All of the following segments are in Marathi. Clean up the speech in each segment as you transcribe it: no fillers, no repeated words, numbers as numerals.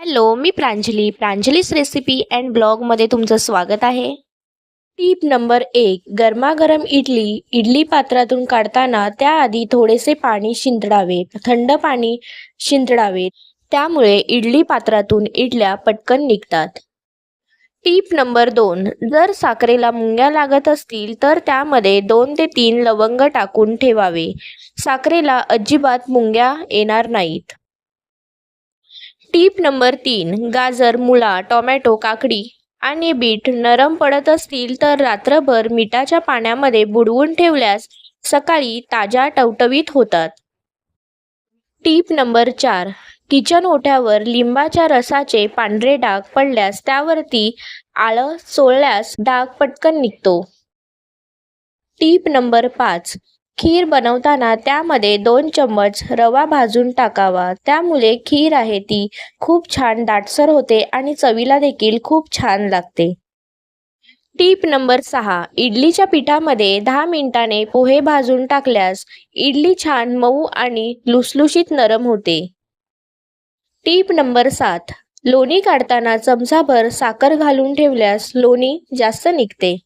हॅलो, मी प्रांजलीस रेसिपी अँड ब्लॉगमध्ये तुमचं स्वागत आहे. टीप नंबर 1. गरमागरम इडली पात्रातून काढताना त्याआधी थोडेसे पाणी शिंपडावे. थंड पाणी शिंपडावे. त्यामुळे इडली पात्रातून इडल्या पटकन निघतात. टीप नंबर 2. जर साखरेला मुंग्या लागत असतील तर त्यामध्ये 2 ते 3 लवंग टाकून ठेवावे. साखरेला अजिबात मुंग्या येणार नाहीत. टीप नंबर 3. गाजर, मुळा, टोमॅटो, काकडी आणि बीट नरम पडत असतील तर रात्रभर मिठाच्या पाण्यामध्ये बुडवून ठेवल्यास सकाळी ताज्या टवटवीत होतात. टीप नंबर 4. किचन ओट्यावर लिंबाच्या रसाचे पांढरे डाग पडल्यास त्यावरती आलं चोळल्यास डाग पटकन निघतो. टीप नंबर 5. खीर बनवताना त्यामध्ये 2 चम्मच रवा भाजून टाकावा. त्यामुळे खीर आहे ती खूप छान दाटसर होते आणि चवीला देखील खूप छान लागते. टीप नंबर 6. इडलीच्या पिठामध्ये 10 मिनिटाने पोहे भाजून टाकल्यास इडली छान मऊ आणि लुसलुशीत नरम होते. टीप नंबर 7. लोणी काढताना चमचाभर साखर घालून ठेवल्यास लोणी जास्त निघते.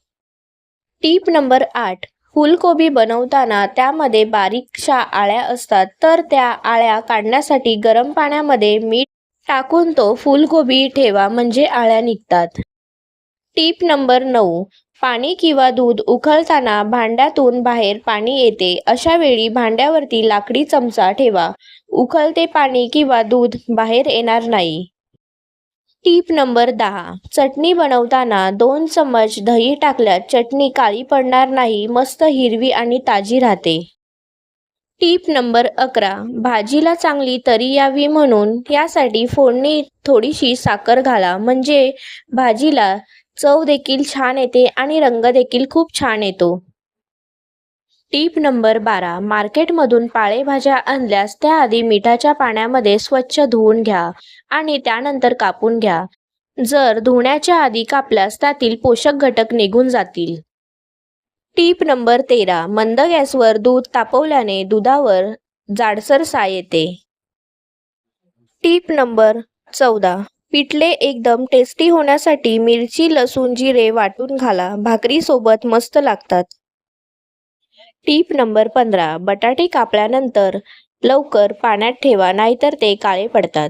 टीप नंबर 8. फुलकोबी बनवताना त्यामध्ये बारीकशा आळ्या असतात तर त्या आळ्या काढण्यासाठी गरम पाण्यामध्ये मीठ टाकून तो फुलकोबी ठेवा म्हणजे आळ्या निघतात. टीप नंबर 9. पाणी किंवा दूध उकळताना भांड्यातून बाहेर पाणी येते. अशा वेळी भांड्यावरती लाकडी चमचा ठेवा. उकळते पाणी किंवा दूध बाहेर येणार नाही. टीप नंबर 10. चटणी बनवताना 2 चम्मच दही टाकल्यास चटणी काळी पडणार नाही, मस्त हिरवी आणि ताजी राहते. टीप नंबर 11. भाजीला चांगली तरी यावी म्हणून यासाठी फोडणीत थोडीशी साखर घाला म्हणजे भाजीला चव देखील छान येते आणि रंग देखील खूप छान येतो. टीप नंबर 12. मार्केटमधून पालेभाज्या आणल्यास त्याआधी मिठाच्या पाण्यामध्ये स्वच्छ धुवून घ्या आणि त्यानंतर कापून घ्या. जर धुण्याच्या आधी कापल्यास त्यातील पोषक घटक निघून जातील. टीप नंबर 13. मंद गॅसवर दूध तापवल्याने दुधावर जाडसर साय येते. टीप नंबर 14. पिठले एकदम टेस्टी होण्यासाठी मिरची, लसूण, जिरे वाटून घाला. भाकरीसोबत मस्त लागतात. टीप नंबर 15. बटाटे कापल्यानंतर लवकर पाण्यात ठेवा नाहीतर ते काळे पडतात.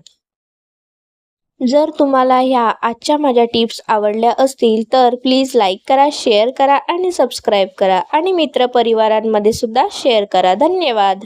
जर तुम्हाला ह्या आजच्या माझ्या टिप्स आवडल्या असतील तर प्लीज लाईक करा, शेअर करा आणि सबस्क्राईब करा आणि मित्रपरिवारांमध्ये सुद्धा शेअर करा. धन्यवाद.